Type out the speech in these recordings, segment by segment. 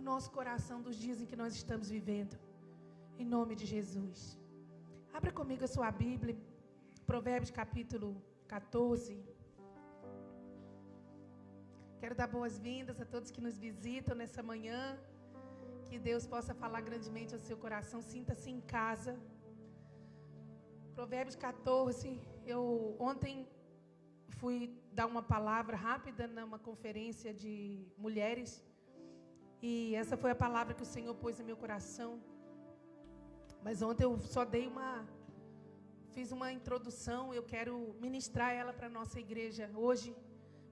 ao nosso coração dos dias em que nós estamos vivendo. Em nome de Jesus. Abra comigo a sua Bíblia, Provérbios capítulo 14. Quero dar boas-vindas a todos que nos visitam nessa manhã. Que Deus possa falar grandemente ao seu coração. Sinta-se em casa. Provérbios 14. Eu ontem fui dar uma palavra rápida numa conferência de mulheres. E essa foi a palavra que o Senhor pôs no meu coração. Mas ontem eu só fiz uma introdução. Eu quero ministrar ela para a nossa igreja hoje,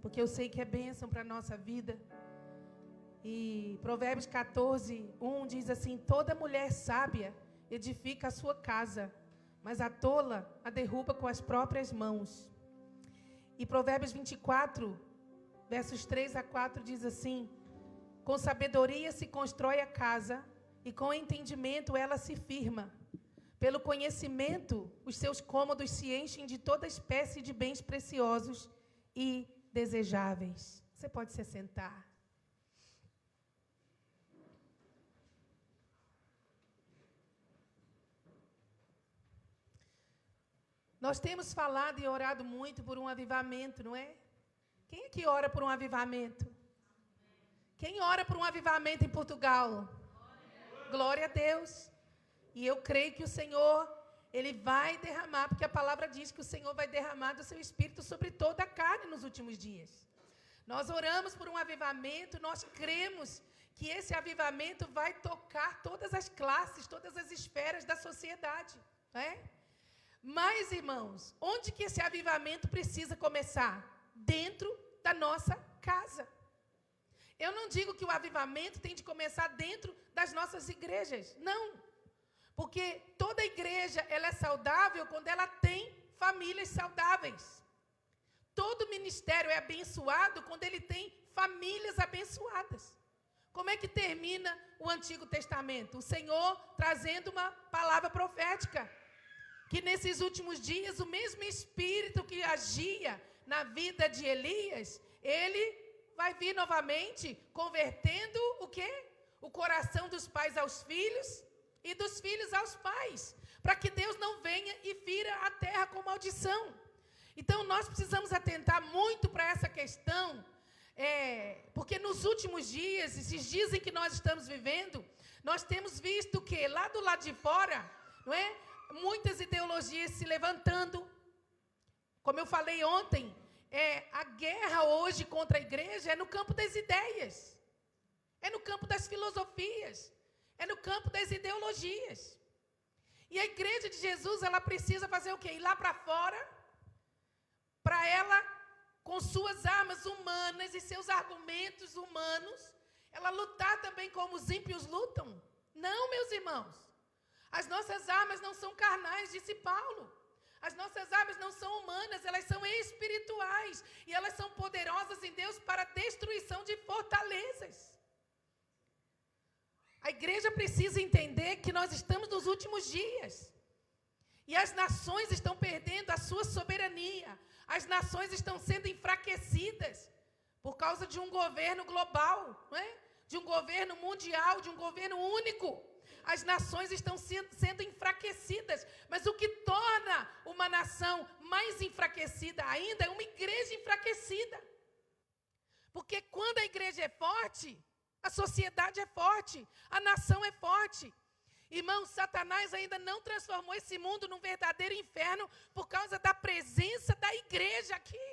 porque eu sei que é bênção para a nossa vida. E Provérbios 14, 1 diz assim: toda mulher sábia edifica a sua casa, mas a tola a derruba com as próprias mãos. E Provérbios 24, versos 3 a 4 diz assim: com sabedoria se constrói a casa, e com entendimento ela se firma. Pelo conhecimento, os seus cômodos se enchem de toda espécie de bens preciosos e desejáveis. Você pode se sentar. Nós temos falado e orado muito por um avivamento, não é? Quem é que ora por um avivamento? Quem ora por um avivamento em Portugal? Glória a Deus. E eu creio que o Senhor, Ele vai derramar, porque a palavra diz que o Senhor vai derramar do seu Espírito sobre toda a carne nos últimos dias. Nós oramos por um avivamento, nós cremos que esse avivamento vai tocar todas as classes, todas as esferas da sociedade, não é? Mas, irmãos, onde que esse avivamento precisa começar? Dentro da nossa casa. Eu não digo que o avivamento tem de começar dentro das nossas igrejas, não. Porque toda igreja, ela é saudável quando ela tem famílias saudáveis. Todo ministério é abençoado quando ele tem famílias abençoadas. Como é que termina o Antigo Testamento? O Senhor trazendo uma palavra profética. Que nesses últimos dias, o mesmo Espírito que agia na vida de Elias, ele vai vir novamente, convertendo o quê? O coração dos pais aos filhos e dos filhos aos pais, para que Deus não venha e fira a terra com maldição. Então, nós precisamos atentar muito para essa questão, porque nos últimos dias, esses dias em que nós estamos vivendo, nós temos visto que lá do lado de fora, não é? Muitas ideologias se levantando. Como eu falei ontem, a guerra hoje contra a igreja é no campo das ideias, é no campo das filosofias, é no campo das ideologias. E a igreja de Jesus, ela precisa fazer o quê? Ir lá para fora, para ela, com suas armas humanas e seus argumentos humanos, ela lutar também como os ímpios lutam? Não, meus irmãos. As nossas armas não são carnais, disse Paulo. As nossas armas não são humanas, elas são espirituais. E elas são poderosas em Deus para a destruição de fortalezas. A igreja precisa entender que nós estamos nos últimos dias. E as nações estão perdendo a sua soberania. As nações estão sendo enfraquecidas por causa de um governo global, não é? De um governo mundial, de um governo único. As nações estão sendo enfraquecidas, mas o que torna uma nação mais enfraquecida ainda é uma igreja enfraquecida. Porque quando a igreja é forte, a sociedade é forte, a nação é forte. Irmãos, Satanás ainda não transformou esse mundo num verdadeiro inferno por causa da presença da igreja aqui.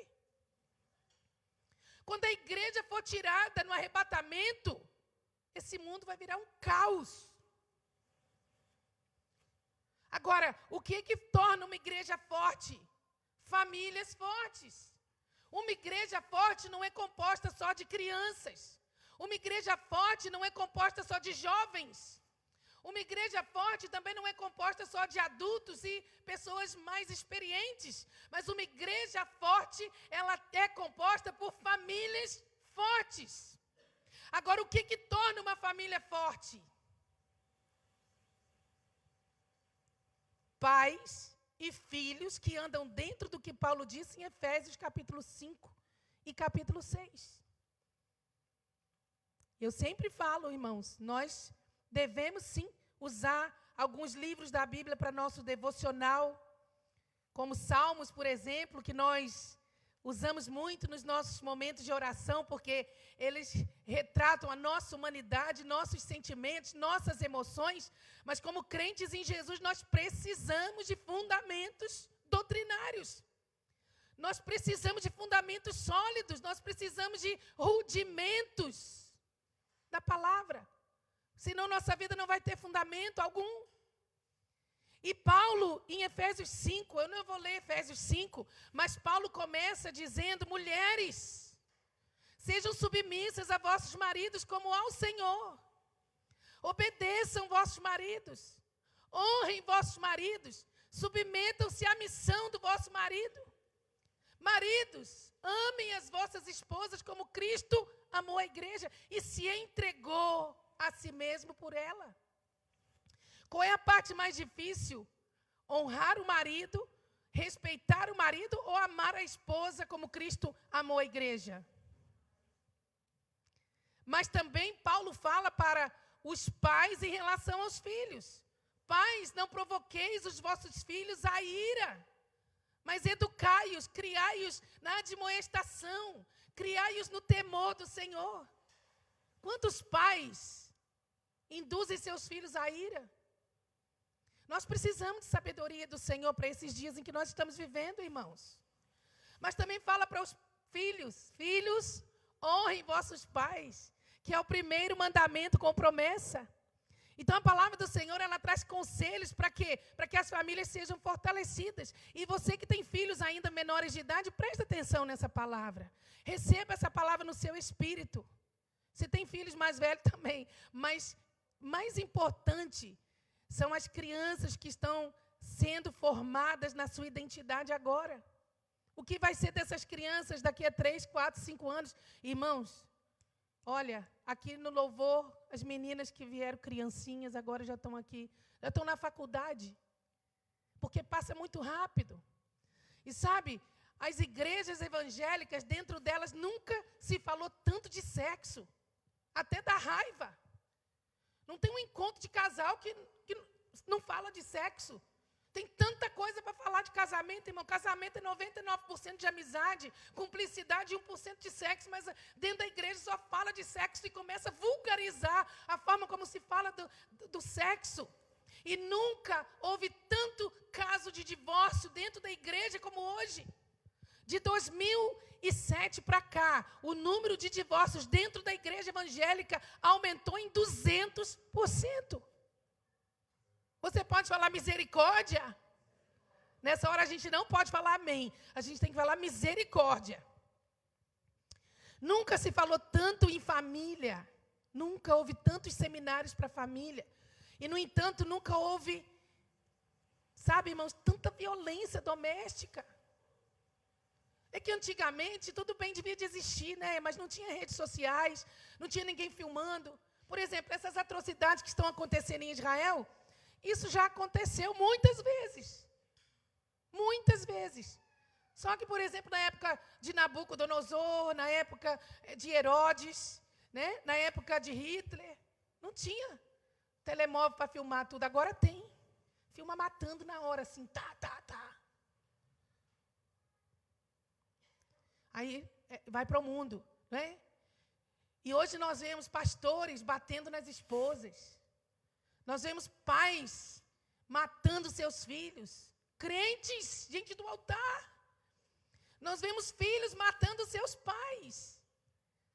Quando a igreja for tirada no arrebatamento, esse mundo vai virar um caos. Agora, o que torna uma igreja forte? Famílias fortes. Uma igreja forte não é composta só de crianças. Uma igreja forte não é composta só de jovens. Uma igreja forte também não é composta só de adultos e pessoas mais experientes. Mas uma igreja forte, ela é composta por famílias fortes. Agora, o que torna uma família forte? Pais e filhos que andam dentro do que Paulo disse em Efésios capítulo 5 e capítulo 6. Eu sempre falo, irmãos, nós devemos sim usar alguns livros da Bíblia para nosso devocional, como Salmos, por exemplo, que nós usamos muito nos nossos momentos de oração, porque eles retratam a nossa humanidade, nossos sentimentos, nossas emoções, mas como crentes em Jesus, nós precisamos de fundamentos doutrinários. Nós precisamos de fundamentos sólidos, nós precisamos de rudimentos da palavra. Senão nossa vida não vai ter fundamento algum. E Paulo, em Efésios 5, eu não vou ler Efésios 5, mas Paulo começa dizendo: mulheres, sejam submissas a vossos maridos como ao Senhor. Obedeçam vossos maridos. Honrem vossos maridos. Submetam-se à missão do vosso marido. Maridos, amem as vossas esposas como Cristo amou a igreja e se entregou a si mesmo por ela. Qual é a parte mais difícil? Honrar o marido, respeitar o marido ou amar a esposa como Cristo amou a igreja? Mas também Paulo fala para os pais em relação aos filhos. Pais, não provoqueis os vossos filhos à ira, mas educai-os, criai-os na admoestação, criai-os no temor do Senhor. Quantos pais induzem seus filhos à ira? Nós precisamos de sabedoria do Senhor para esses dias em que nós estamos vivendo, irmãos. Mas também fala para os filhos: filhos, honrem vossos pais, que é o primeiro mandamento com promessa. Então a palavra do Senhor, ela traz conselhos para quê? Para que as famílias sejam fortalecidas. E você que tem filhos ainda menores de idade, preste atenção nessa palavra. Receba essa palavra no seu espírito. Se tem filhos mais velhos também. Mas mais importante são as crianças que estão sendo formadas na sua identidade agora. O que vai ser dessas crianças daqui a 3, 4, 5 anos? Irmãos, olha, aqui no louvor, as meninas que vieram criancinhas, agora já estão aqui, já estão na faculdade, porque passa muito rápido. E sabe, as igrejas evangélicas, dentro delas, nunca se falou tanto de sexo, até da raiva. Não tem um encontro de casal que não fala de sexo. Tem tanta coisa para falar de casamento, irmão. Casamento é 99% de amizade, cumplicidade e 1% de sexo, mas dentro da igreja só fala de sexo e começa a vulgarizar a forma como se fala do sexo. E nunca houve tanto caso de divórcio dentro da igreja como hoje. De 2007 para cá, o número de divórcios dentro da igreja evangélica aumentou em 200%. Você pode falar misericórdia? Nessa hora a gente não pode falar amém. A gente tem que falar misericórdia. Nunca se falou tanto em família. Nunca houve tantos seminários para família. E, no entanto, nunca houve, sabe, irmãos, tanta violência doméstica. É que antigamente tudo bem devia de existir, né? Mas não tinha redes sociais, não tinha ninguém filmando. Por exemplo, essas atrocidades que estão acontecendo em Israel, isso já aconteceu muitas vezes. Muitas vezes. Só que, por exemplo, na época de Nabucodonosor, na época de Herodes, né? Na época de Hitler, não tinha telemóvel para filmar tudo. Agora tem. Filma matando na hora, assim, tá. Aí vai para o mundo, né? E hoje nós vemos pastores batendo nas esposas. Nós vemos pais matando seus filhos. Crentes, gente do altar. Nós vemos filhos matando seus pais.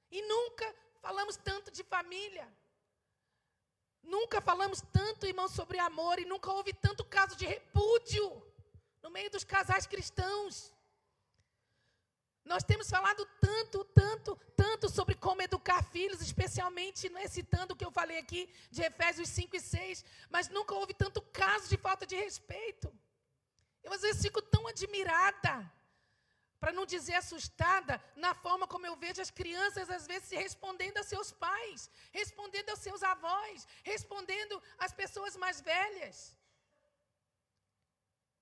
E nunca falamos tanto de família. Nunca falamos tanto, irmãos, sobre amor. E nunca houve tanto caso de repúdio no meio dos casais cristãos. Nós temos falado tanto sobre como educar filhos, especialmente, não é citando o que eu falei aqui de Efésios 5 e 6, mas nunca houve tanto caso de falta de respeito. Eu às vezes fico tão admirada, para não dizer assustada, na forma como eu vejo as crianças às vezes se respondendo a seus pais, respondendo aos seus avós, respondendo às pessoas mais velhas.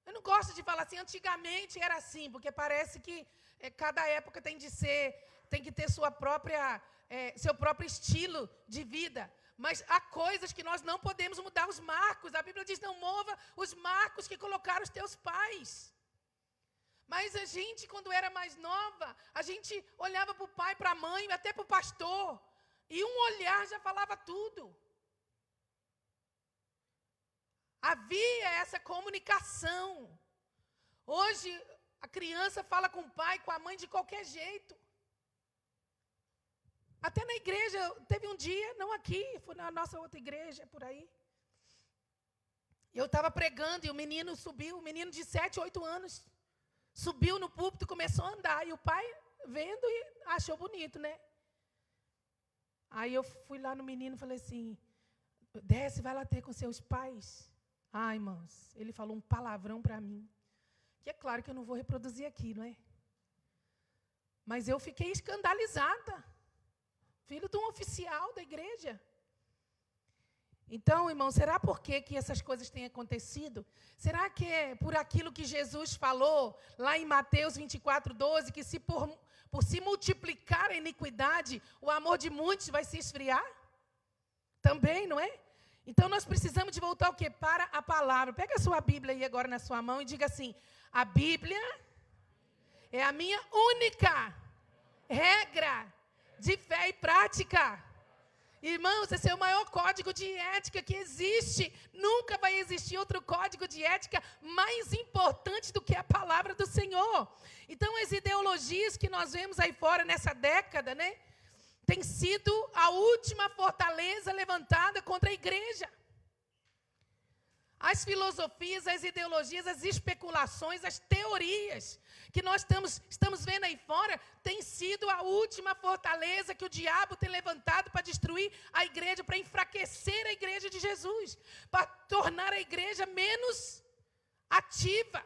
Eu não gosto de falar assim, antigamente era assim, porque parece que cada época tem que ter sua própria seu próprio estilo de vida. Mas há coisas que nós não podemos mudar os marcos. A Bíblia diz, não mova os marcos que colocaram os teus pais. Mas a gente, quando era mais nova, a gente olhava para o pai, para a mãe, até para o pastor. E um olhar já falava tudo. Havia essa comunicação. Hoje, a criança fala com o pai, com a mãe, de qualquer jeito. Até na igreja, teve um dia, não aqui, foi na nossa outra igreja, por aí. Eu estava pregando e o menino subiu, um menino de 7, 8 anos. Subiu no púlpito e começou a andar. E o pai, vendo, e achou bonito, né? Aí eu fui lá no menino e falei assim, desce, vai lá ter com seus pais. Ai, irmãos, ele falou um palavrão para mim. Que é claro que eu não vou reproduzir aqui, não é? Mas eu fiquei escandalizada. Filho de um oficial da igreja. Então, irmão, será por que essas coisas têm acontecido? Será que é por aquilo que Jesus falou lá em Mateus 24:12, que se por se multiplicar a iniquidade, o amor de muitos vai se esfriar? Também, não é? Então, nós precisamos de voltar o quê? Para a palavra. Pega a sua Bíblia aí agora na sua mão e diga assim, a Bíblia é a minha única regra de fé e prática. Irmãos, esse é o maior código de ética que existe. Nunca vai existir outro código de ética mais importante do que a palavra do Senhor. Então, as ideologias que nós vemos aí fora nessa década, né, tem sido a última fortaleza levantada contra a igreja. As filosofias, as ideologias, as especulações, as teorias que nós estamos vendo aí fora, tem sido a última fortaleza que o diabo tem levantado para destruir a igreja, para enfraquecer a igreja de Jesus, para tornar a igreja menos ativa.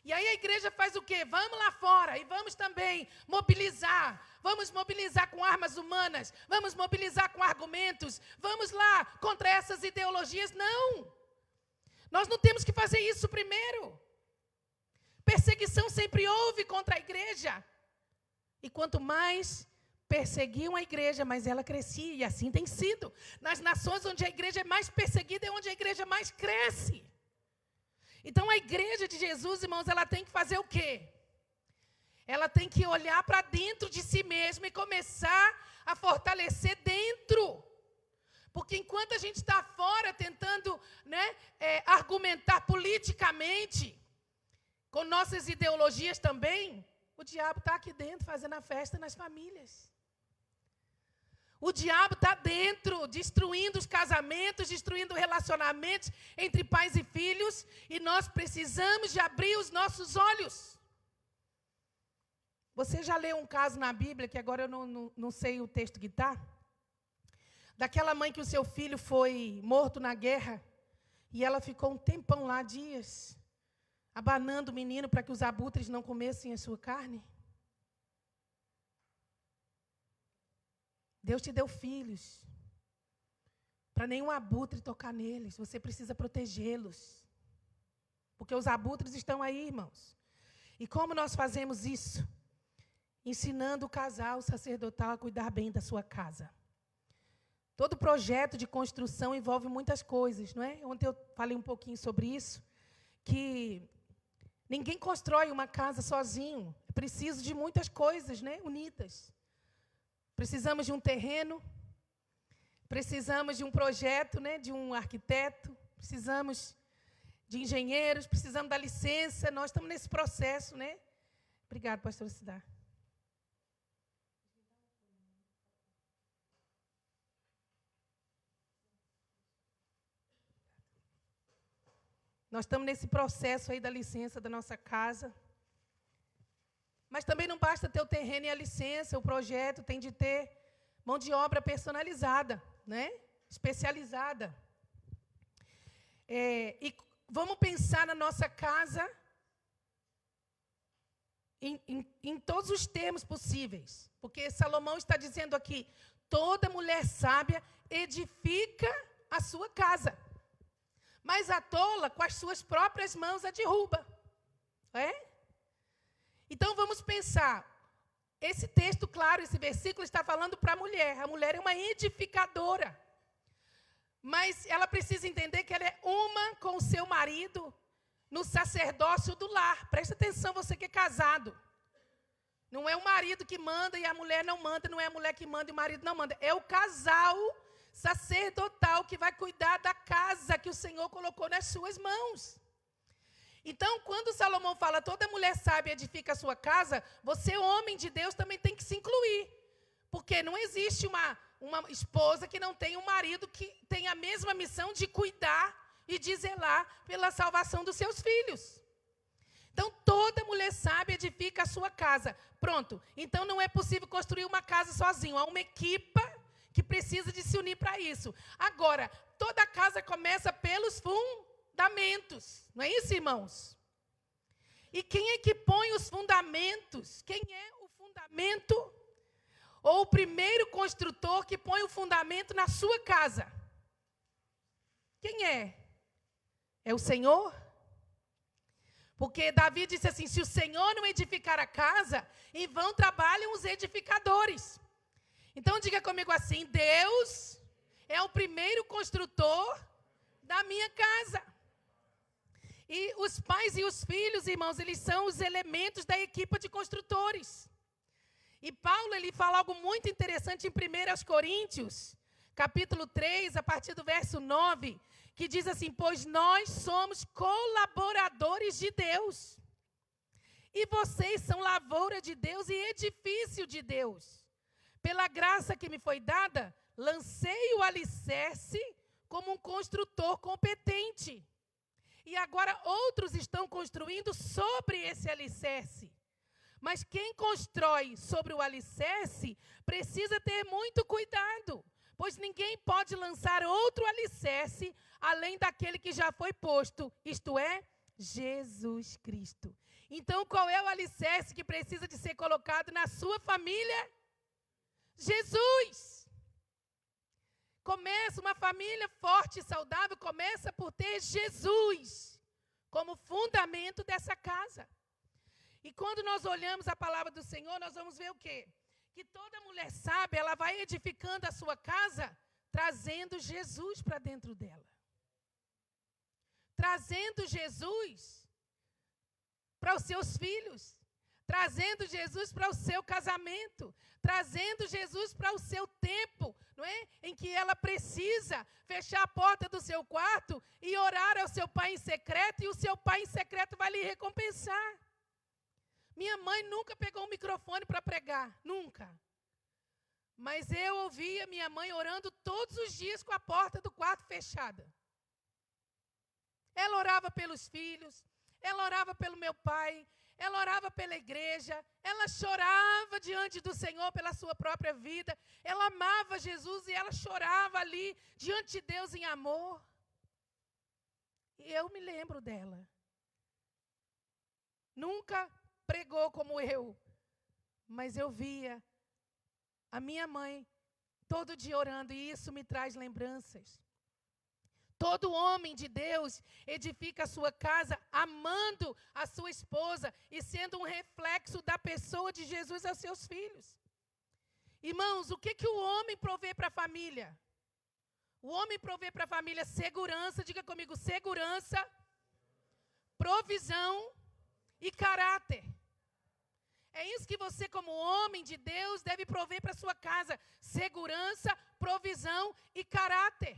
E aí a igreja faz o quê? Vamos lá fora e vamos também mobilizar. Vamos mobilizar com armas humanas, vamos mobilizar com argumentos, vamos lá contra essas ideologias. Não! Nós não temos que fazer isso primeiro. Perseguição sempre houve contra a igreja. E quanto mais perseguiam a igreja, mais ela crescia. E assim tem sido. Nas nações onde a igreja é mais perseguida, é onde a igreja mais cresce. Então a igreja de Jesus, irmãos, ela tem que fazer o quê? Ela tem que olhar para dentro de si mesma e começar a fortalecer dentro. Porque enquanto a gente está fora tentando, né, argumentar politicamente, com nossas ideologias também, o diabo está aqui dentro fazendo a festa nas famílias. O diabo está dentro, destruindo os casamentos, destruindo relacionamentos entre pais e filhos, e nós precisamos de abrir os nossos olhos. Você já leu um caso na Bíblia, que agora eu não sei o texto que está, daquela mãe que o seu filho foi morto na guerra, e ela ficou um tempão lá, dias, abanando o menino para que os abutres não comessem a sua carne? Deus te deu filhos, para nenhum abutre tocar neles, você precisa protegê-los, porque os abutres estão aí, irmãos. E como nós fazemos isso? Ensinando o casal sacerdotal a cuidar bem da sua casa. Todo projeto de construção envolve muitas coisas, não é? Ontem eu falei um pouquinho sobre isso, que ninguém constrói uma casa sozinho. É preciso de muitas coisas, né, unidas. Precisamos de um terreno, precisamos de um projeto, né, de um arquiteto, precisamos de engenheiros, precisamos da licença. Nós estamos nesse processo, né? Obrigado, pastora Cidar. Nós estamos nesse processo aí da licença da nossa casa. Mas também não basta ter o terreno e a licença, o projeto tem de ter mão de obra personalizada, né? Especializada. E vamos pensar na nossa casa em todos os termos possíveis. Porque Salomão está dizendo aqui, toda mulher sábia edifica a sua casa, mas a tola, com as suas próprias mãos, a derruba. É? Então, vamos pensar. esse texto, claro, esse versículo está falando para a mulher. A mulher é uma edificadora. Mas ela precisa entender que ela é uma com o seu marido no sacerdócio do lar. Presta atenção, você que é casado. Não é o marido que manda e a mulher não manda, não é a mulher que manda e o marido não manda. É o casal sacerdotal que vai cuidar da casa que o Senhor colocou nas suas mãos. Então, quando Salomão fala, toda mulher sábia edifica a sua casa, você, homem de Deus, também tem que se incluir. Porque não existe uma esposa que não tenha um marido que tenha a mesma missão de cuidar e de zelar pela salvação dos seus filhos. Então, toda mulher sábia edifica a sua casa. Pronto. Então, não é possível construir uma casa sozinho. Há uma equipa que precisa de se unir para isso. Agora, toda casa começa pelos fundamentos. Não é isso, irmãos? E quem é que põe os fundamentos? Quem é o fundamento? Ou o primeiro construtor que põe o fundamento na sua casa? Quem é? É o Senhor? Porque Davi disse assim, se o Senhor não edificar a casa, em vão trabalham os edificadores. Então diga comigo assim, Deus é o primeiro construtor da minha casa. E os pais e os filhos, irmãos, eles são os elementos da equipe de construtores. E Paulo, ele fala algo muito interessante em 1 Coríntios, capítulo 3, a partir do verso 9, que diz assim, pois nós somos colaboradores de Deus. E vocês são lavoura de Deus e edifício de Deus. Pela graça que me foi dada, lancei o alicerce como um construtor competente. E agora outros estão construindo sobre esse alicerce. Mas quem constrói sobre o alicerce precisa ter muito cuidado, pois ninguém pode lançar outro alicerce além daquele que já foi posto, isto é, Jesus Cristo. Então, qual é o alicerce que precisa de ser colocado na sua família? Jesus. Começa uma família forte e saudável, começa por ter Jesus como fundamento dessa casa. E quando nós olhamos a palavra do Senhor, nós vamos ver o quê? Que toda mulher sábia, ela vai edificando a sua casa, trazendo Jesus para dentro dela. Trazendo Jesus para os seus filhos. Trazendo Jesus para o seu casamento. Trazendo Jesus para o seu tempo, não é? Em que ela precisa fechar a porta do seu quarto e orar ao seu pai em secreto, e o seu pai em secreto vai lhe recompensar. Minha mãe nunca pegou um microfone para pregar, nunca. Mas eu ouvia minha mãe orando todos os dias com a porta do quarto fechada. Ela orava pelos filhos, ela orava pelo meu pai, ela orava pela igreja, ela chorava diante do Senhor pela sua própria vida, ela amava Jesus e ela chorava ali diante de Deus em amor. E eu me lembro dela. Nunca pregou como eu, mas eu via a minha mãe todo dia orando, e isso me traz lembranças. Todo homem de Deus edifica a sua casa amando a sua esposa e sendo um reflexo da pessoa de Jesus aos seus filhos. Irmãos, o que o homem provê para a família? O homem provê para a família segurança, diga comigo, segurança, provisão e caráter. É isso que você, como homem de Deus, deve prover para a sua casa: segurança, provisão e caráter.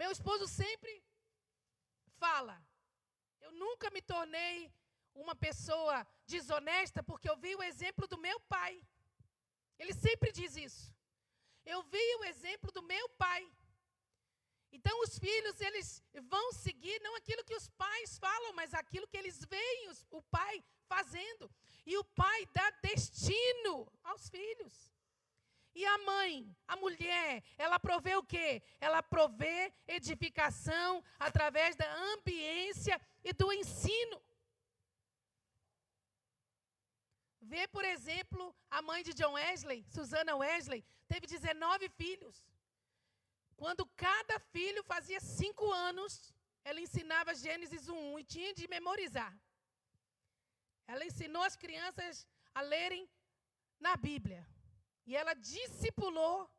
Meu esposo sempre fala, eu nunca me tornei uma pessoa desonesta porque eu vi o exemplo do meu pai. Ele sempre diz isso. Eu vi o exemplo do meu pai. Então os filhos, eles vão seguir não aquilo que os pais falam, mas aquilo que eles veem o pai fazendo. E o pai dá destino aos filhos. E a mãe, a mulher, ela provê o quê? Ela provê edificação através da ambiência e do ensino. Vê, por exemplo, a mãe de John Wesley, Susana Wesley, teve 19 filhos. Quando cada filho fazia 5 anos, ela ensinava Gênesis 1 e tinha de memorizar. Ela ensinou as crianças a lerem na Bíblia. E ela discipulou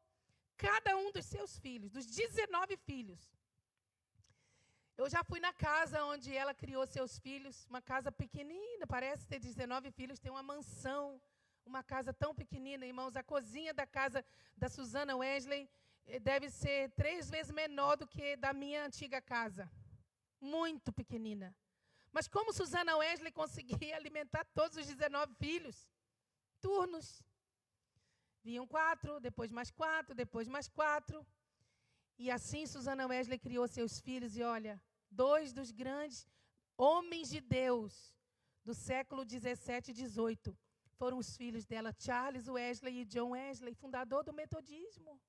cada um dos seus filhos, dos 19 filhos. Eu já fui na casa onde ela criou seus filhos, uma casa pequenina, parece ter 19 filhos, tem uma mansão, uma casa tão pequenina, irmãos. A cozinha da casa da Susana Wesley deve ser 3 vezes menor do que da minha antiga casa. Muito pequenina. Mas como Susana Wesley conseguia alimentar todos os 19 filhos? Turnos. Vinham 4, depois mais 4, depois mais 4. E assim Susana Wesley criou seus filhos. E olha, 2 dos grandes homens de Deus do século 17 e 18 foram os filhos dela, Charles Wesley e John Wesley, fundador do metodismo.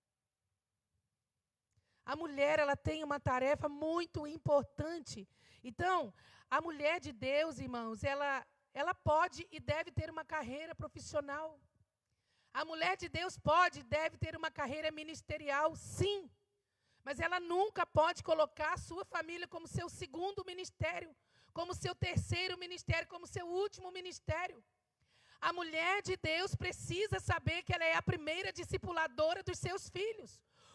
A mulher, ela tem uma tarefa muito importante. Então, a mulher de Deus, irmãos, ela pode e deve ter uma carreira profissional. A mulher de Deus pode e deve ter uma carreira ministerial, sim. Mas ela nunca pode colocar a sua família como seu segundo ministério, como seu terceiro ministério, como seu último ministério. A mulher de Deus precisa saber que ela é a primeira discipuladora dos seus filhos.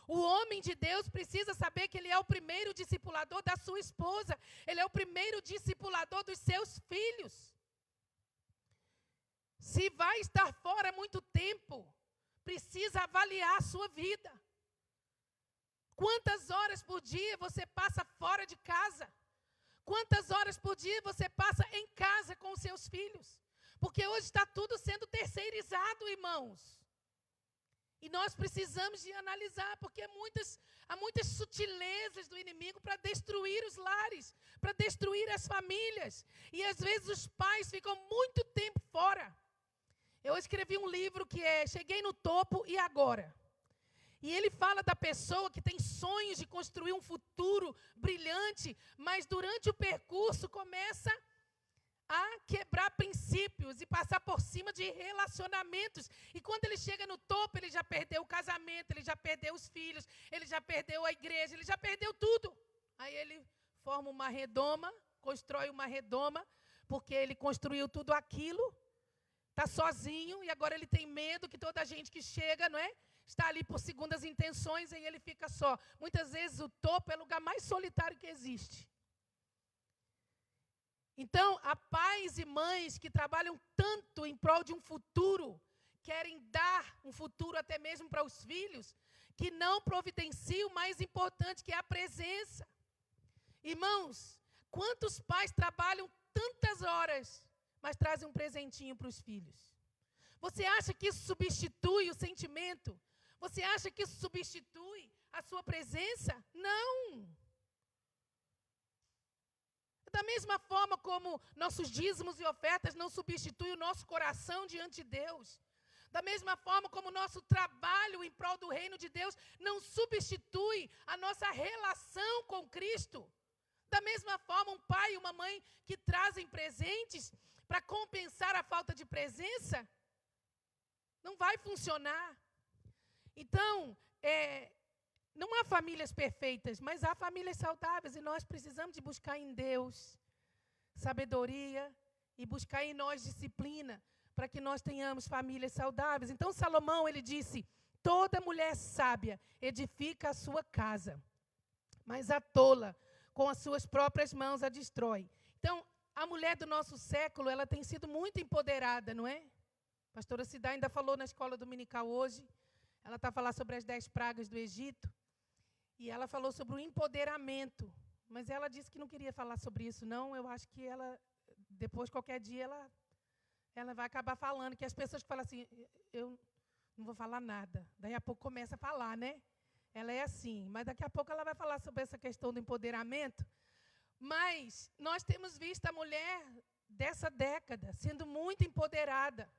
O homem de Deus precisa saber que ele é o primeiro discipulador da sua esposa. Ele é o primeiro discipulador dos seus filhos. Se vai estar fora muito tempo, precisa avaliar a sua vida. Quantas horas por dia você passa fora de casa? Quantas horas por dia você passa em casa com os seus filhos? Porque hoje está tudo sendo terceirizado, irmãos. E nós precisamos de analisar, porque há muitas sutilezas do inimigo para destruir os lares, para destruir as famílias. E às vezes os pais ficam muito tempo fora. Eu escrevi um livro que é Cheguei no Topo e Agora. E ele fala da pessoa que tem sonhos de construir um futuro brilhante, mas durante o percurso começa a quebrar princípios e passar por cima de relacionamentos. E quando ele chega no topo, ele já perdeu o casamento, ele já perdeu os filhos, ele já perdeu a igreja, ele já perdeu tudo. Aí ele forma uma redoma, constrói uma redoma, porque ele construiu tudo aquilo, está sozinho, e agora ele tem medo que toda a gente que chega, não é? Está ali por segundas intenções, e ele fica só. Muitas vezes o topo é o lugar mais solitário que existe. Então, há pais e mães que trabalham tanto em prol de um futuro, querem dar um futuro até mesmo para os filhos, que não providenciam o mais importante, que é a presença. Irmãos, quantos pais trabalham tantas horas, mas trazem um presentinho para os filhos? Você acha que isso substitui o sentimento? Você acha que isso substitui a sua presença? Não! Da mesma forma como nossos dízimos e ofertas não substituem o nosso coração diante de Deus. Da mesma forma como o nosso trabalho em prol do reino de Deus não substitui a nossa relação com Cristo. Da mesma forma, um pai e uma mãe que trazem presentes para compensar a falta de presença, não vai funcionar. Então, não há famílias perfeitas, mas há famílias saudáveis, e nós precisamos de buscar em Deus sabedoria e buscar em nós disciplina para que nós tenhamos famílias saudáveis. Então Salomão, ele disse: toda mulher sábia edifica a sua casa, mas a tola com as suas próprias mãos a destrói. Então, a mulher do nosso século, ela tem sido muito empoderada, não é? A pastora Cidá ainda falou na escola dominical hoje. Ela está a falar sobre as 10 pragas do Egito. E ela falou sobre o empoderamento. Mas ela disse que não queria falar sobre isso, não. Eu acho que ela, depois, qualquer dia, ela vai acabar falando. Que as pessoas que falam assim, eu não vou falar nada. Daí a pouco começa a falar, né? Ela é assim. Mas daqui a pouco ela vai falar sobre essa questão do empoderamento. Mas nós temos visto a mulher dessa década sendo muito empoderada.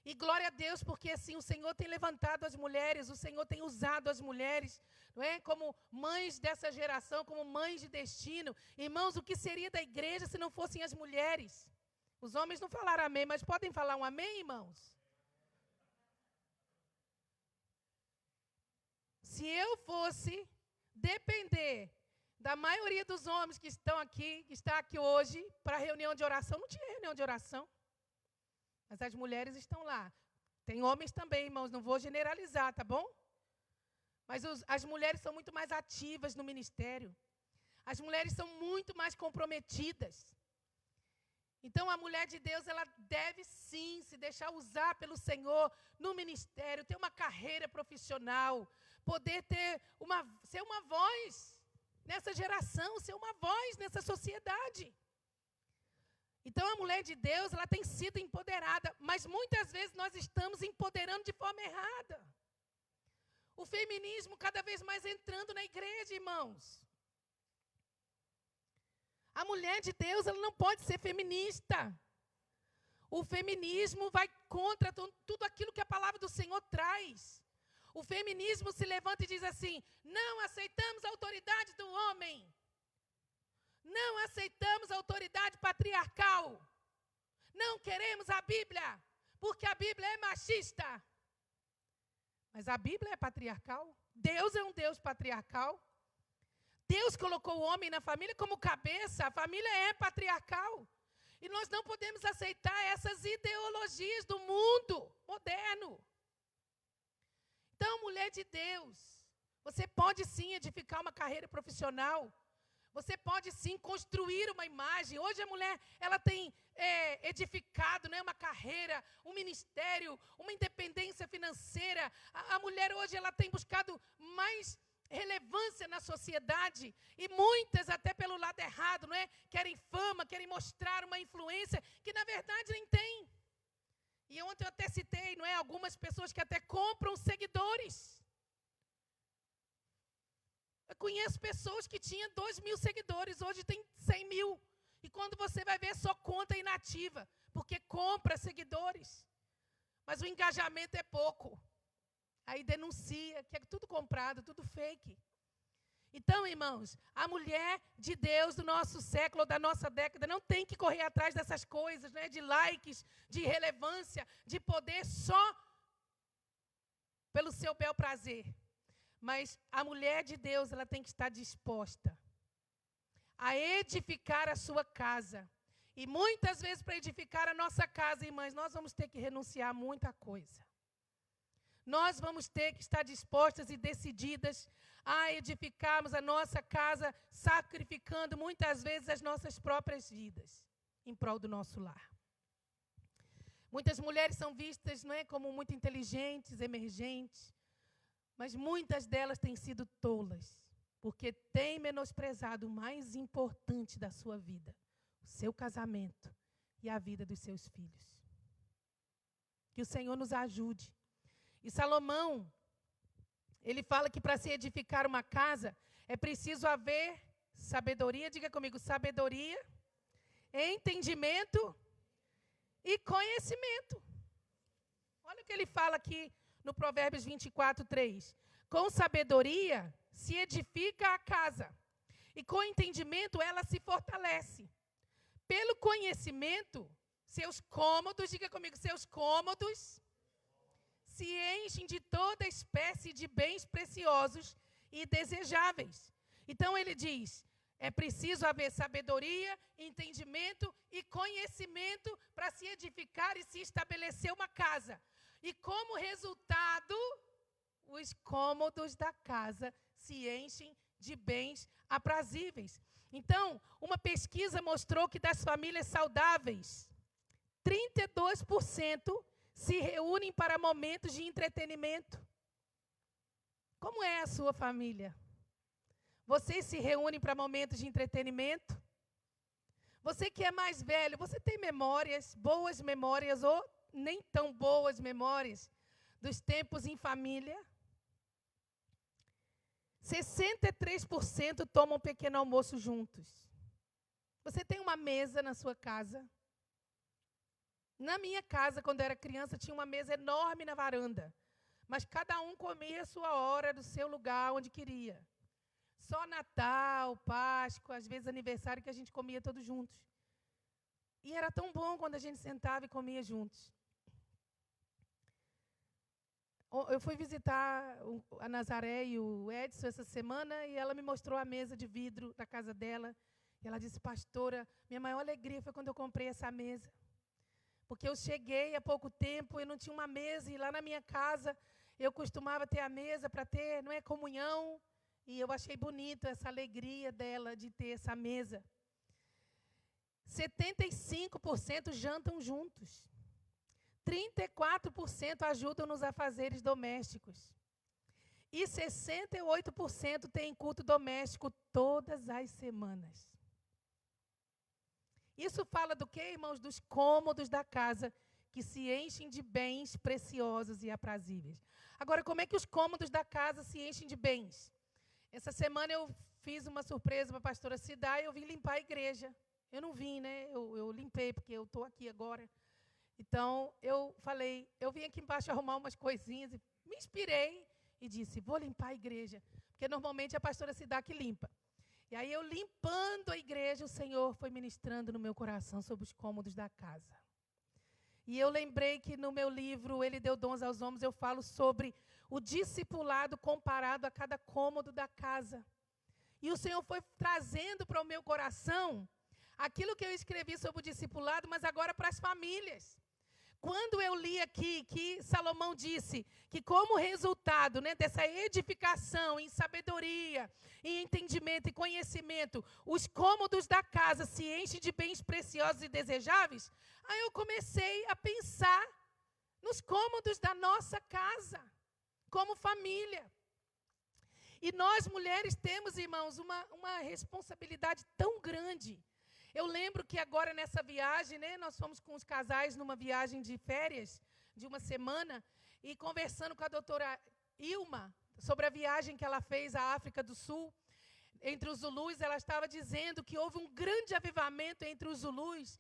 E glória a Deus, porque assim o Senhor tem levantado as mulheres, o Senhor tem usado as mulheres, não é? Como mães dessa geração, como mães de destino. Irmãos, o que seria da igreja se não fossem as mulheres? Os homens não falaram amém, mas podem falar um amém, irmãos? Se eu fosse depender da maioria dos homens que estão aqui, que está aqui hoje, para a reunião de oração, não tinha reunião de oração. Mas as mulheres estão lá. Tem homens também, irmãos, não vou generalizar, tá bom? Mas as mulheres são muito mais ativas no ministério. As mulheres são muito mais comprometidas. Então, a mulher de Deus, ela deve sim se deixar usar pelo Senhor no ministério, ter uma carreira profissional, poder ser uma voz nessa geração, ser uma voz nessa sociedade. Então, a mulher de Deus, ela tem sido empoderada, mas muitas vezes nós estamos empoderando de forma errada. O feminismo cada vez mais entrando na igreja, irmãos. A mulher de Deus, ela não pode ser feminista. O feminismo vai contra tudo aquilo que a palavra do Senhor traz. O feminismo se levanta e diz assim: não aceitamos a autoridade do homem. Não aceitamos a autoridade patriarcal. Não queremos a Bíblia, porque a Bíblia é machista. Mas a Bíblia é patriarcal. Deus é um Deus patriarcal. Deus colocou o homem na família como cabeça. A família é patriarcal. E nós não podemos aceitar essas ideologias do mundo moderno. Então, mulher de Deus, você pode sim edificar uma carreira profissional. Você pode sim construir uma imagem. Hoje a mulher, ela tem edificado, né, uma carreira, um ministério, uma independência financeira. A mulher hoje, ela tem buscado mais relevância na sociedade, e muitas até pelo lado errado, não é? Querem fama, querem mostrar uma influência que na verdade nem tem. E ontem eu até citei, não é? Algumas pessoas que até compram seguidores. Eu conheço pessoas que tinham 2.000 seguidores, hoje tem 100.000. E quando você vai ver, só conta inativa, porque compra seguidores. Mas o engajamento é pouco. Aí denuncia, que é tudo comprado, tudo fake. Então, irmãos, a mulher de Deus do nosso século, da nossa década, não tem que correr atrás dessas coisas, né, de likes, de relevância, de poder só pelo seu bel prazer. Mas a mulher de Deus, ela tem que estar disposta a edificar a sua casa. E muitas vezes, para edificar a nossa casa, irmãs, nós vamos ter que renunciar a muita coisa. Nós vamos ter que estar dispostas e decididas a edificarmos a nossa casa, sacrificando muitas vezes as nossas próprias vidas em prol do nosso lar. Muitas mulheres são vistas, não é, como muito inteligentes, emergentes, mas muitas delas têm sido tolas, porque têm menosprezado o mais importante da sua vida, o seu casamento e a vida dos seus filhos. Que o Senhor nos ajude. E Salomão, ele fala que para se edificar uma casa, é preciso haver sabedoria, diga comigo, sabedoria, entendimento e conhecimento. Olha o que ele fala aqui no Provérbios 24:3. Com sabedoria se edifica a casa, e com entendimento ela se fortalece. Pelo conhecimento, seus cômodos, diga comigo, seus cômodos se enchem de toda espécie de bens preciosos e desejáveis. Então ele diz, é preciso haver sabedoria, entendimento e conhecimento para se edificar e se estabelecer uma casa. E como resultado, os cômodos da casa se enchem de bens aprazíveis. Então, uma pesquisa mostrou que das famílias saudáveis, 32% se reúnem para momentos de entretenimento. Como é a sua família? Vocês se reúnem para momentos de entretenimento? Você que é mais velho, você tem memórias, boas memórias ou nem tão boas memórias dos tempos em família? 63% tomam um pequeno almoço juntos. Você tem uma mesa na sua casa? Na minha casa, quando eu era criança, tinha uma mesa enorme na varanda. Mas cada um comia a sua hora, do seu lugar, onde queria. Só Natal, Páscoa, às vezes aniversário, que a gente comia todos juntos. E era tão bom quando a gente sentava e comia juntos. Eu fui visitar a Nazaré e o Edson essa semana e ela me mostrou a mesa de vidro da casa dela. E ela disse, pastora, minha maior alegria foi quando eu comprei essa mesa. porque eu cheguei há pouco tempo, eu não tinha uma mesa, e lá na minha casa eu costumava ter a mesa para ter, não é, comunhão, e eu achei bonito essa alegria dela de ter essa mesa. 75% jantam juntos. 34% ajudam nos afazeres domésticos. E 68% têm culto doméstico todas as semanas. Isso fala do quê, irmãos? Dos cômodos da casa, que se enchem de bens preciosos e aprazíveis. Agora, como é que os cômodos da casa se enchem de bens? Essa semana eu fiz uma surpresa para a pastora Cidá e eu vim limpar a igreja. Eu não vim, né? Eu limpei, porque eu estou aqui agora. Então, eu falei, eu vim aqui embaixo arrumar umas coisinhas, e me inspirei e disse, vou limpar a igreja. Porque normalmente é a pastora Cidá que limpa. E aí, eu limpando a igreja, o Senhor foi ministrando no meu coração sobre os cômodos da casa. E eu lembrei que no meu livro, Ele Deu Dons aos Homens, eu falo sobre o discipulado comparado a cada cômodo da casa. E o Senhor foi trazendo para o meu coração aquilo que eu escrevi sobre o discipulado, mas agora para as famílias. Quando eu li aqui que Salomão disse que como resultado, né, dessa edificação em sabedoria, em entendimento e conhecimento, os cômodos da casa se enchem de bens preciosos e desejáveis, aí eu comecei a pensar nos cômodos da nossa casa, como família. E nós, mulheres, temos, irmãos, uma responsabilidade tão grande. Eu lembro que agora nessa viagem, né, nós fomos com os casais numa viagem de férias de uma semana e conversando com a doutora Ilma sobre a viagem que ela fez à África do Sul. Entre os Zulus, ela estava dizendo que houve um grande avivamento entre os Zulus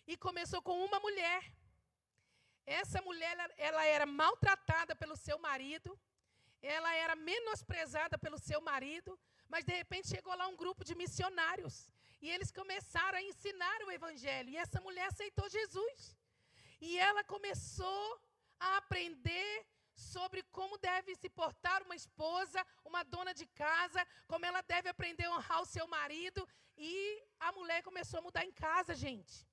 e começou com uma mulher. Essa mulher, ela era maltratada pelo seu marido, ela era menosprezada pelo seu marido, mas de repente chegou lá um grupo de missionários. E eles começaram a ensinar o Evangelho. E essa mulher aceitou Jesus. E ela começou a aprender sobre como deve se portar uma esposa, uma dona de casa, como ela deve aprender a honrar o seu marido. E a mulher começou a mudar em casa, gente.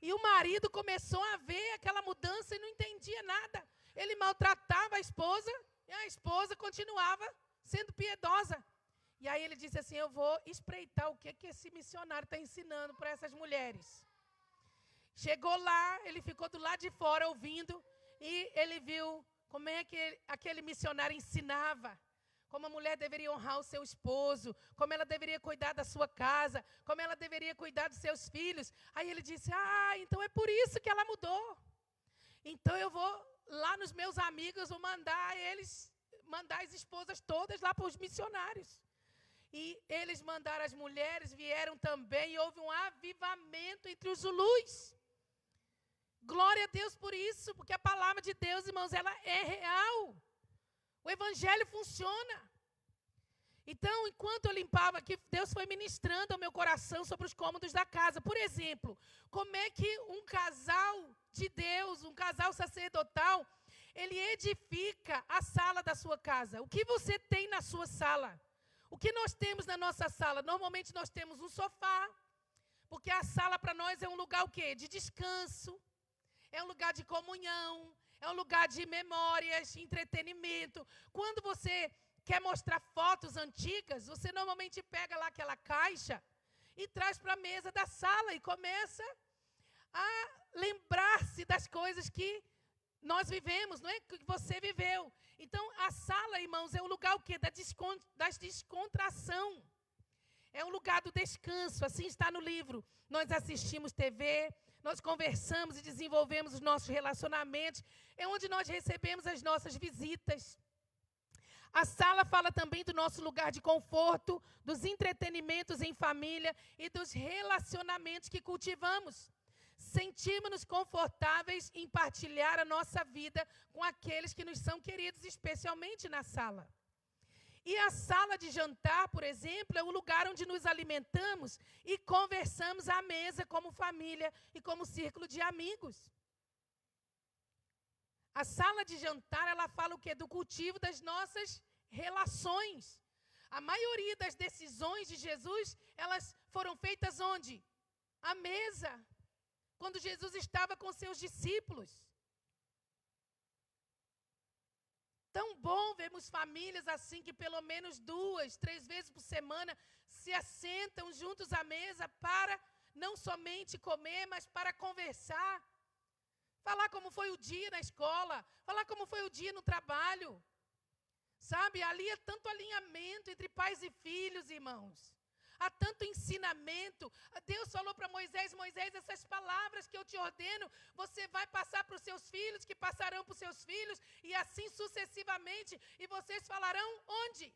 E o marido começou a ver aquela mudança e não entendia nada. Ele maltratava a esposa e a esposa continuava sendo piedosa. E aí ele disse assim, eu vou espreitar o que esse missionário está ensinando para essas mulheres. Chegou lá, ele ficou do lado de fora ouvindo, e ele viu como é que aquele missionário ensinava, como a mulher deveria honrar o seu esposo, como ela deveria cuidar da sua casa, como ela deveria cuidar dos seus filhos. Aí ele disse, então é por isso que ela mudou. Então eu vou lá nos meus amigos, vou mandar as esposas todas lá para os missionários. E eles mandaram as mulheres, vieram também, e houve um avivamento entre os Zulus. Glória a Deus por isso, porque a palavra de Deus, irmãos, ela é real. O Evangelho funciona. Então, enquanto eu limpava aqui, Deus foi ministrando ao meu coração sobre os cômodos da casa. Por exemplo, como é que um casal de Deus, um casal sacerdotal, ele edifica a sala da sua casa. O que você tem na sua sala? O que nós temos na nossa sala? Normalmente nós temos um sofá, porque a sala para nós é um lugar o quê? De descanso, é um lugar de comunhão, é um lugar de memórias, de entretenimento. Quando você quer mostrar fotos antigas, você normalmente pega lá aquela caixa e traz para a mesa da sala e começa a lembrar-se das coisas que nós vivemos, não é? Que você viveu. Então, a sala, irmãos, é um lugar o quê? Da descontração. É um lugar do descanso, assim está no livro. Nós assistimos TV, nós conversamos e desenvolvemos os nossos relacionamentos. É onde nós recebemos as nossas visitas. A sala fala também do nosso lugar de conforto, dos entretenimentos em família e dos relacionamentos que cultivamos. Sentimos-nos confortáveis em partilhar a nossa vida com aqueles que nos são queridos, especialmente na sala. E a sala de jantar, por exemplo, é o lugar onde nos alimentamos e conversamos à mesa como família e como círculo de amigos. A sala de jantar, ela fala o quê? Do cultivo das nossas relações. A maioria das decisões de Jesus, elas foram feitas onde? À mesa. quando Jesus estava com seus discípulos. Tão bom vermos famílias assim que pelo menos 2, 3 vezes por semana se assentam juntos à mesa para não somente comer, mas para conversar. Falar como foi o dia na escola, falar como foi o dia no trabalho. Sabe, ali há tanto alinhamento entre pais e filhos, irmãos. Há tanto ensinamento. Deus falou para Moisés, Moisés, essas palavras que eu te ordeno, você vai passar para os seus filhos, que passarão para os seus filhos, e assim sucessivamente. E vocês falarão onde?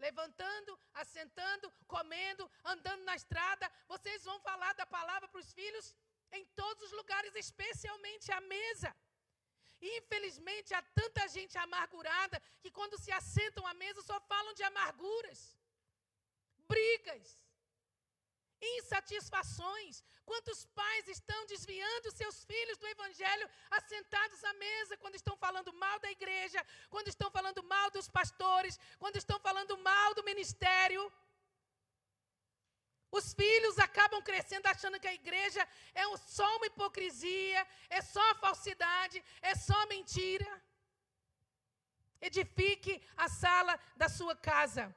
Levantando, assentando, comendo, andando na estrada. Vocês vão falar da palavra para os filhos em todos os lugares, especialmente à mesa. Infelizmente, há tanta gente amargurada que quando se assentam à mesa só falam de amarguras, brigas, insatisfações. Quantos pais estão desviando seus filhos do evangelho assentados à mesa, quando estão falando mal da igreja, quando estão falando mal dos pastores, quando estão falando mal do ministério. Os filhos acabam crescendo achando que a igreja é só uma hipocrisia, é só falsidade, é só mentira. Edifique a sala da sua casa.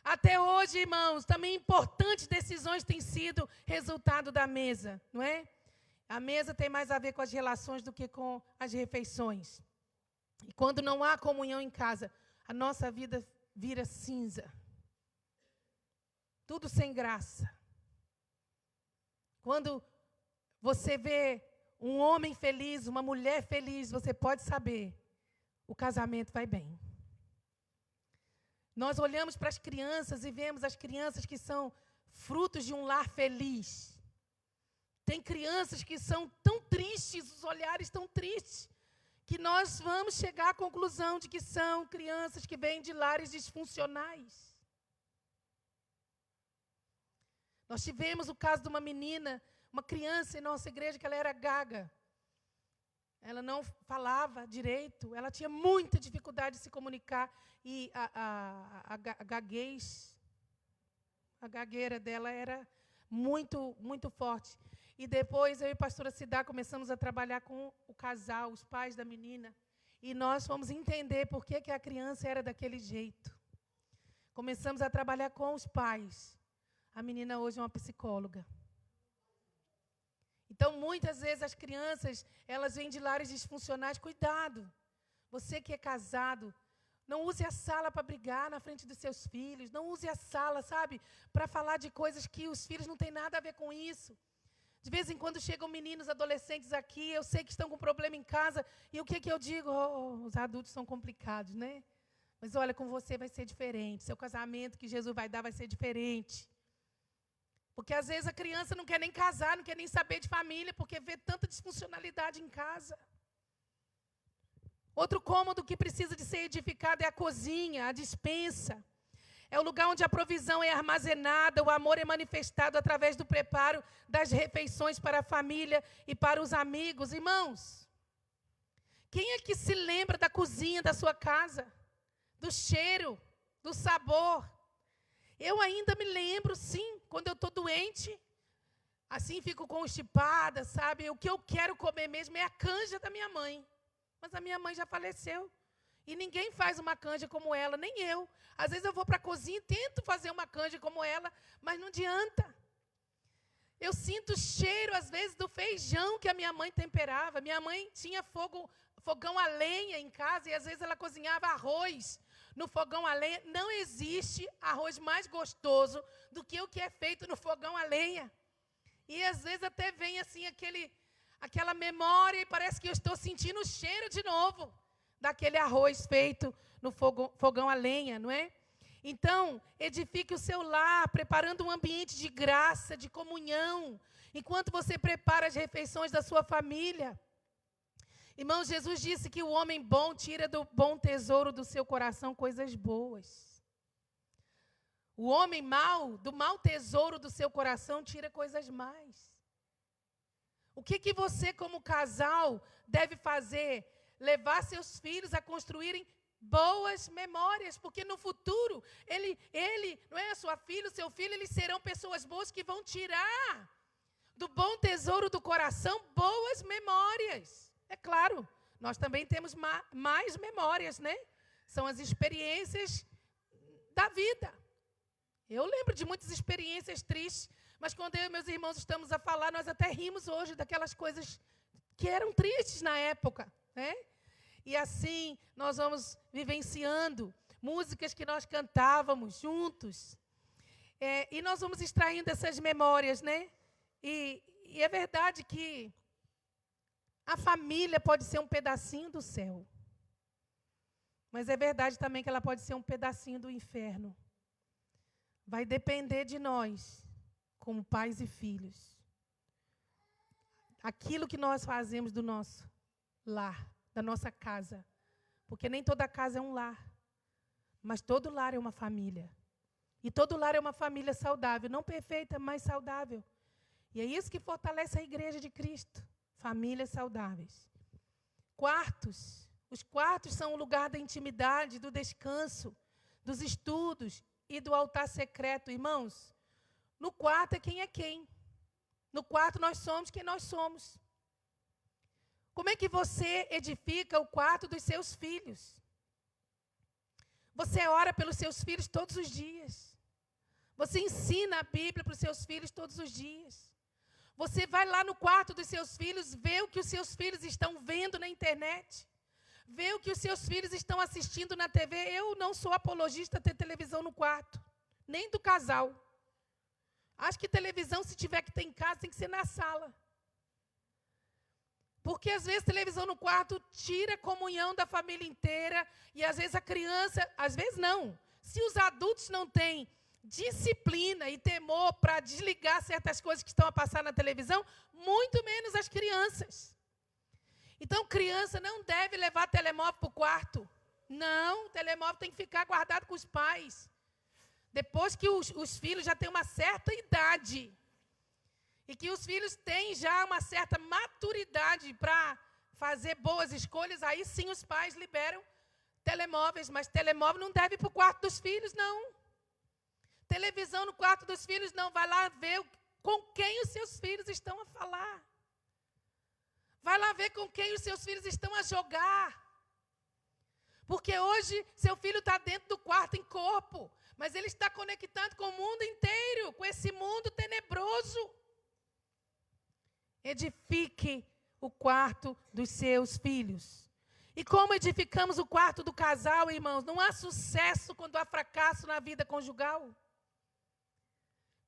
Até hoje, irmãos, também importantes decisões têm sido resultado da mesa, não é? A mesa tem mais a ver com as relações do que com as refeições. E quando não há comunhão em casa, a nossa vida vira cinza. Tudo sem graça. Quando você vê um homem feliz, uma mulher feliz, você pode saber, o casamento vai bem. Nós olhamos para as crianças e vemos as crianças que são frutos de um lar feliz. Tem crianças que são tão tristes, os olhares tão tristes, que nós vamos chegar à conclusão de que são crianças que vêm de lares disfuncionais. Nós tivemos o caso de uma menina, uma criança em nossa igreja, que ela era gaga. Ela não falava direito, ela tinha muita dificuldade de se comunicar. E a gagueira dela era muito, muito forte. E depois eu e a pastora Cidá começamos a trabalhar com o casal, os pais da menina. E nós fomos entender por que a criança era daquele jeito. Começamos a trabalhar com os pais. A menina hoje é uma psicóloga. Então, muitas vezes as crianças, elas vêm de lares disfuncionais. Cuidado, você que é casado, não use a sala para brigar na frente dos seus filhos. Não use a sala, sabe, para falar de coisas que os filhos não têm nada a ver com isso. De vez em quando chegam meninos, adolescentes aqui, eu sei que estão com problema em casa, e o que eu digo? Os adultos são complicados, né? Mas olha, com você vai ser diferente. Seu casamento que Jesus vai dar vai ser diferente. Porque às vezes a criança não quer nem casar, não quer nem saber de família, porque vê tanta disfuncionalidade em casa. Outro cômodo que precisa de ser edificado é a cozinha, a despensa. É o lugar onde a provisão é armazenada, o amor é manifestado através do preparo das refeições para a família e para os amigos. Irmãos, quem é que se lembra da cozinha da sua casa? Do cheiro, do sabor? Eu ainda me lembro, sim, quando eu estou doente, assim fico constipada, sabe? O que eu quero comer mesmo é a canja da minha mãe. Mas a minha mãe já faleceu. E ninguém faz uma canja como ela, nem eu. Às vezes eu vou para a cozinha e tento fazer uma canja como ela, mas não adianta. Eu sinto o cheiro, às vezes, do feijão que a minha mãe temperava. Minha mãe tinha fogão a lenha em casa e às vezes ela cozinhava arroz no fogão a lenha. Não existe arroz mais gostoso do que o que é feito no fogão a lenha. E às vezes até vem assim aquela memória e parece que eu estou sentindo o cheiro de novo daquele arroz feito no fogão a lenha, não é? Então, edifique o seu lar, preparando um ambiente de graça, de comunhão, enquanto você prepara as refeições da sua família. Irmãos, Jesus disse que o homem bom tira do bom tesouro do seu coração coisas boas. O homem mau, do mau tesouro do seu coração, tira coisas más. O que você, como casal, deve fazer? Levar seus filhos a construírem boas memórias, porque no futuro, ele não é a sua filha, o seu filho, eles serão pessoas boas que vão tirar Do bom tesouro do coração, boas memórias. É claro, nós também temos mais memórias, né? São as experiências da vida. Eu lembro de muitas experiências tristes, mas quando eu e meus irmãos estamos a falar, nós até rimos hoje daquelas coisas que eram tristes na época, né? E assim nós vamos vivenciando músicas que nós cantávamos juntos. E nós vamos extraindo essas memórias, né? E é verdade que a família pode ser um pedacinho do céu. Mas é verdade também que ela pode ser um pedacinho do inferno. Vai depender de nós, como pais e filhos. Aquilo que nós fazemos do nosso lar, da nossa casa. Porque nem toda casa é um lar. Mas todo lar é uma família. E todo lar é uma família saudável. Não perfeita, mas saudável. E é isso que fortalece a igreja de Cristo. Famílias saudáveis. Quartos. Os quartos são o lugar da intimidade, do descanso, dos estudos e do altar secreto. Irmãos, no quarto é quem é quem. No quarto nós somos quem nós somos. Como é que você edifica o quarto dos seus filhos? Você ora pelos seus filhos todos os dias. Você ensina a Bíblia para os seus filhos todos os dias. Você vai lá no quarto dos seus filhos, vê o que os seus filhos estão vendo na internet. Vê o que os seus filhos estão assistindo na TV. Eu não sou apologista de ter televisão no quarto, nem do casal. Acho que televisão, se tiver que ter em casa, tem que ser na sala. Porque às vezes televisão no quarto tira a comunhão da família inteira. E às vezes a criança, às vezes não. Se os adultos não têm disciplina e temor para desligar certas coisas que estão a passar na televisão, muito menos as crianças. Então, criança não deve levar telemóvel para o quarto. Não, o telemóvel tem que ficar guardado com os pais. Depois que os filhos já têm uma certa idade. E que os filhos têm já uma certa maturidade para fazer boas escolhas, aí sim os pais liberam telemóveis. Mas telemóvel não deve ir para o quarto dos filhos, não. Televisão no quarto dos filhos, não. Vai lá ver com quem os seus filhos estão a falar. Vai lá ver com quem os seus filhos estão a jogar. Porque hoje seu filho está dentro do quarto em corpo, mas ele está conectado com o mundo inteiro, com esse mundo tenebroso. Edifique o quarto dos seus filhos. E como edificamos o quarto do casal, irmãos? Não há sucesso quando há fracasso na vida conjugal.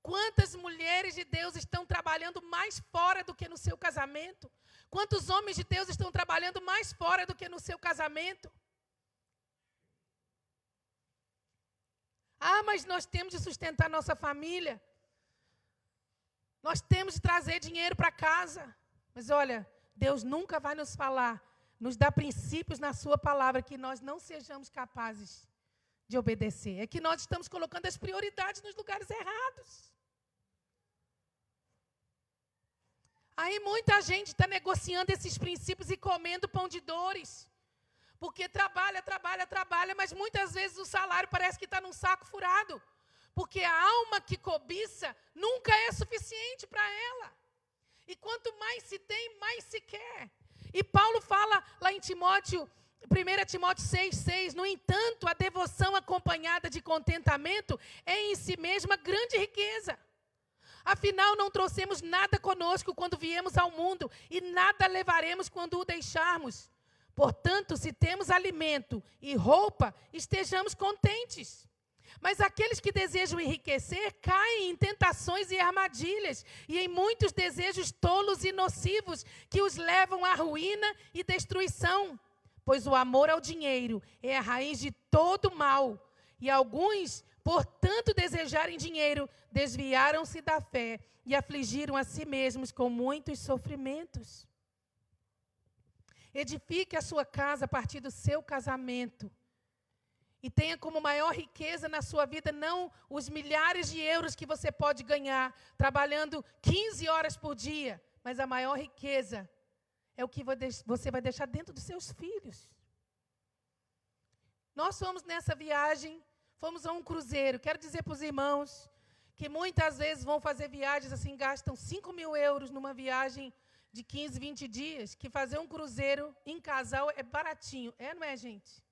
Quantas mulheres de Deus estão trabalhando mais fora do que no seu casamento? Quantos homens de Deus estão trabalhando mais fora do que no seu casamento? Ah, mas nós temos de sustentar nossa família. Nós temos de trazer dinheiro para casa. Mas olha, Deus nunca vai nos falar, nos dar princípios na sua palavra que nós não sejamos capazes de obedecer. É que nós estamos colocando as prioridades nos lugares errados. Aí muita gente está negociando esses princípios e comendo pão de dores. Porque trabalha, mas muitas vezes o salário parece que está num saco furado. Porque a alma que cobiça nunca é suficiente para ela. E quanto mais se tem, mais se quer. E Paulo fala lá em Timóteo, 1 Timóteo 6,6, no entanto, a devoção acompanhada de contentamento é em si mesma grande riqueza. Afinal, não trouxemos nada conosco quando viemos ao mundo, e nada levaremos quando o deixarmos. Portanto, se temos alimento e roupa, estejamos contentes. Mas aqueles que desejam enriquecer caem em tentações e armadilhas, e em muitos desejos tolos e nocivos que os levam à ruína e destruição. Pois o amor ao dinheiro é a raiz de todo mal, e alguns, por tanto desejarem dinheiro, desviaram-se da fé e afligiram a si mesmos com muitos sofrimentos. Edifique a sua casa a partir do seu casamento. E tenha como maior riqueza na sua vida não os milhares de euros que você pode ganhar trabalhando 15 horas por dia, mas a maior riqueza é o que você vai deixar dentro dos seus filhos. Nós fomos nessa viagem, fomos a um cruzeiro. Quero dizer para os irmãos que muitas vezes vão fazer viagens assim, gastam 5.000 euros numa viagem de 15, 20 dias, que fazer um cruzeiro em casal é baratinho. É, não é, gente?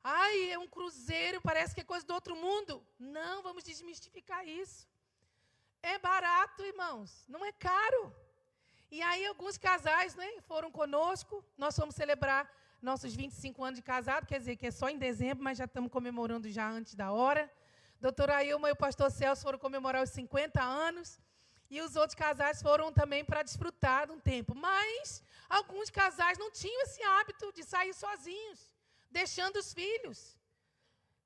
Ai, é um cruzeiro, parece que é coisa do outro mundo. Não, vamos desmistificar isso. É barato, irmãos, não é caro. E aí alguns casais, né, foram conosco, nós fomos celebrar nossos 25 anos de casado, quer dizer que é só em dezembro, mas já estamos comemorando já antes da hora. Doutora Ailma e o pastor Celso foram comemorar os 50 anos, e os outros casais foram também para desfrutar de um tempo. Mas alguns casais não tinham esse hábito de sair sozinhos, deixando os filhos.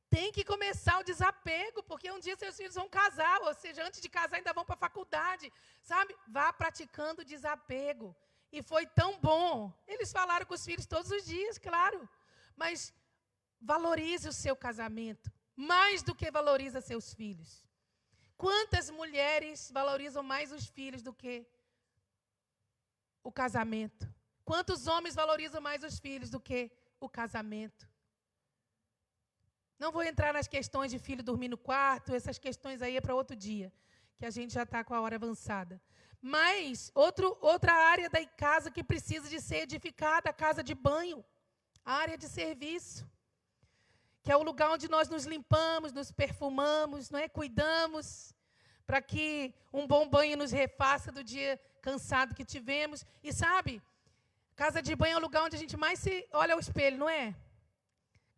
Tem que começar o desapego, porque um dia seus filhos vão casar, ou seja, antes de casar ainda vão para a faculdade, sabe? Vá praticando o desapego. E foi tão bom. Eles falaram com os filhos todos os dias, claro. Mas valorize o seu casamento, mais do que valoriza seus filhos. Quantas mulheres valorizam mais os filhos do que o casamento? Quantos homens valorizam mais os filhos do que o casamento? Não vou entrar nas questões de filho dormir no quarto, essas questões aí é para outro dia, que a gente já está com a hora avançada. Mas outra área da casa que precisa de ser edificada, a casa de banho, a área de serviço, que é o lugar onde nós nos limpamos, nos perfumamos, não é? Cuidamos, para que um bom banho nos refaça do dia cansado que tivemos. E sabe, casa de banho é o lugar onde a gente mais se olha ao espelho, não é?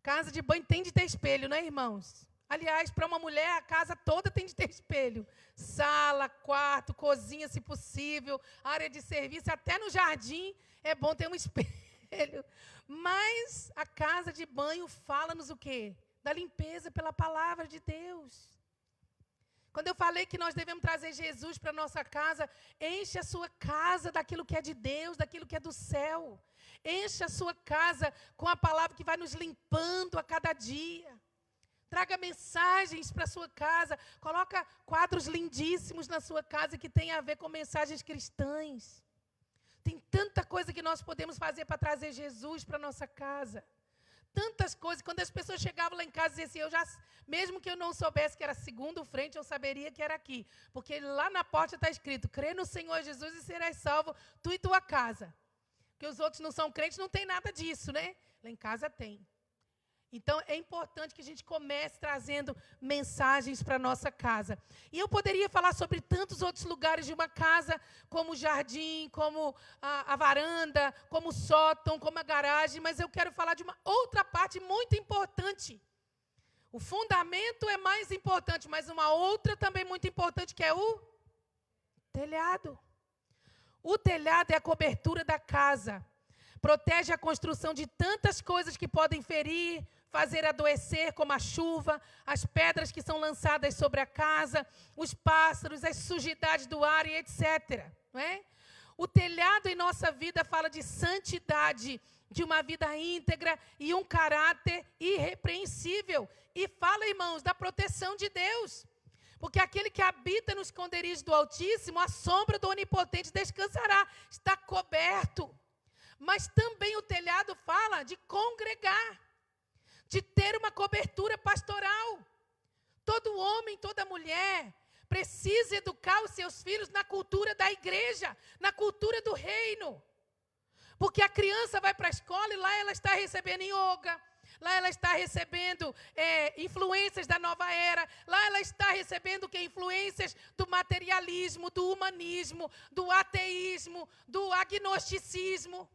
Casa de banho tem de ter espelho, não é, irmãos? Aliás, para uma mulher, a casa toda tem de ter espelho. Sala, quarto, cozinha, se possível, área de serviço, até no jardim é bom ter um espelho. Mas a casa de banho fala-nos o quê? Da limpeza pela palavra de Deus. Quando eu falei que nós devemos trazer Jesus para a nossa casa, enche a sua casa daquilo que é de Deus, daquilo que é do céu. Enche a sua casa com a palavra que vai nos limpando a cada dia. Traga mensagens para a sua casa. Coloca quadros lindíssimos na sua casa que tem a ver com mensagens cristãs. Tem tanta coisa que nós podemos fazer para trazer Jesus para a nossa casa. Tantas coisas. Quando as pessoas chegavam lá em casa e diziam assim, mesmo que eu não soubesse que era segundo frente, eu saberia que era aqui. Porque lá na porta está escrito, crê no Senhor Jesus e serás salvo, tu e tua casa. Porque os outros não são crentes, não tem nada disso, né? Lá em casa tem. Então, é importante que a gente comece trazendo mensagens para a nossa casa. E eu poderia falar sobre tantos outros lugares de uma casa, como o jardim, como a varanda, como o sótão, como a garagem, mas eu quero falar de uma outra parte muito importante. O fundamento é mais importante, mas uma outra também muito importante, que é o telhado. O telhado é a cobertura da casa. Protege a construção de tantas coisas que podem ferir, fazer adoecer, como a chuva, as pedras que são lançadas sobre a casa, os pássaros, as sujidades do ar e etc. Não é? O telhado em nossa vida fala de santidade, de uma vida íntegra e um caráter irrepreensível. E fala, irmãos, da proteção de Deus. Porque aquele que habita no esconderijo do Altíssimo, a sombra do Onipotente descansará, está coberto. Mas também o telhado fala de congregar, de ter uma cobertura pastoral. Todo homem, toda mulher precisa educar os seus filhos na cultura da igreja, na cultura do reino. Porque a criança vai para a escola e lá ela está recebendo yoga, lá ela está recebendo influências da nova era, lá ela está recebendo influências do materialismo, do humanismo, do ateísmo, do agnosticismo,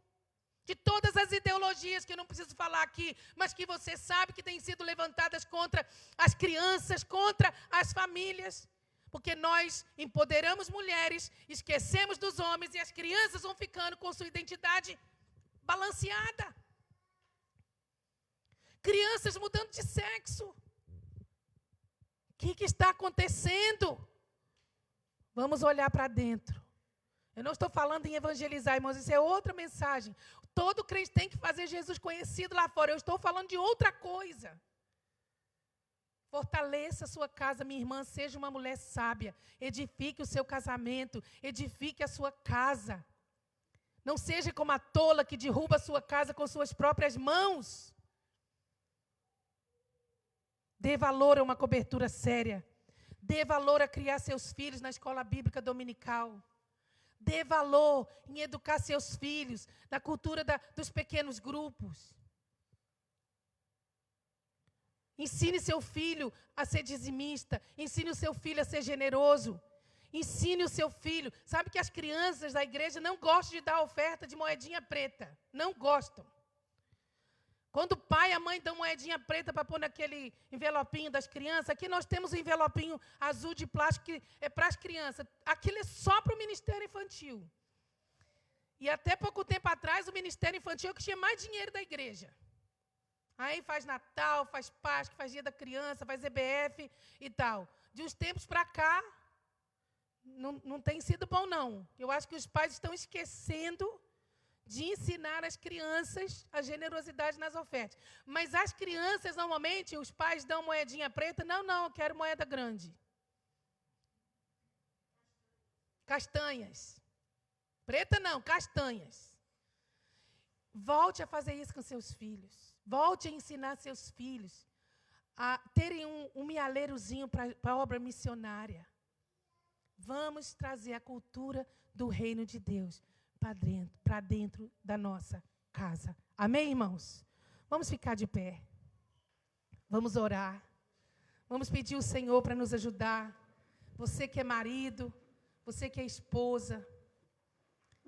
de todas as ideologias que eu não preciso falar aqui, mas que você sabe que têm sido levantadas contra as crianças, contra as famílias. Porque nós empoderamos mulheres, esquecemos dos homens e as crianças vão ficando com sua identidade balanceada. Crianças mudando de sexo. O que está acontecendo? Vamos olhar para dentro. Eu não estou falando em evangelizar, irmãos, isso é outra mensagem. Todo crente tem que fazer Jesus conhecido lá fora. Eu estou falando de outra coisa. Fortaleça a sua casa, minha irmã, seja uma mulher sábia. Edifique o seu casamento, edifique a sua casa. Não seja como a tola que derruba a sua casa com suas próprias mãos. Dê valor a uma cobertura séria. Dê valor a criar seus filhos na escola bíblica dominical. Dê valor em educar seus filhos na cultura dos pequenos grupos. Ensine seu filho a ser dizimista. Ensine o seu filho a ser generoso. Ensine o seu filho. Sabe que as crianças da igreja não gostam de dar oferta de moedinha preta. Não gostam. Quando o pai e a mãe dão moedinha preta para pôr naquele envelopinho das crianças, aqui nós temos um envelopinho azul de plástico que é para as crianças. Aquilo é só para o ministério infantil. E até pouco tempo atrás, o ministério infantil é o que tinha mais dinheiro da igreja. Aí faz Natal, faz Páscoa, faz Dia da Criança, faz EBF e tal. De uns tempos para cá, não tem sido bom, não. Eu acho que os pais estão esquecendo de ensinar as crianças a generosidade nas ofertas. Mas as crianças, normalmente, os pais dão moedinha preta. Não, eu quero moeda grande. Castanhas. Preta não, castanhas. Volte a fazer isso com seus filhos. Volte a ensinar seus filhos a terem um mialeirozinho para a obra missionária. Vamos trazer a cultura do reino de Deus para dentro da nossa casa. Amém, irmãos? Vamos ficar de pé. Vamos orar. Vamos pedir ao Senhor para nos ajudar. Você que é marido, você que é esposa,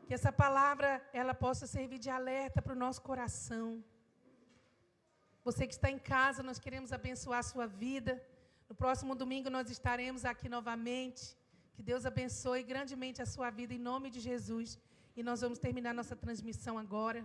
que essa palavra ela possa servir de alerta para o nosso coração. Você que está em casa, nós queremos abençoar a sua vida. No próximo domingo nós estaremos aqui novamente. Que Deus abençoe grandemente a sua vida em nome de Jesus. E nós vamos terminar nossa transmissão agora.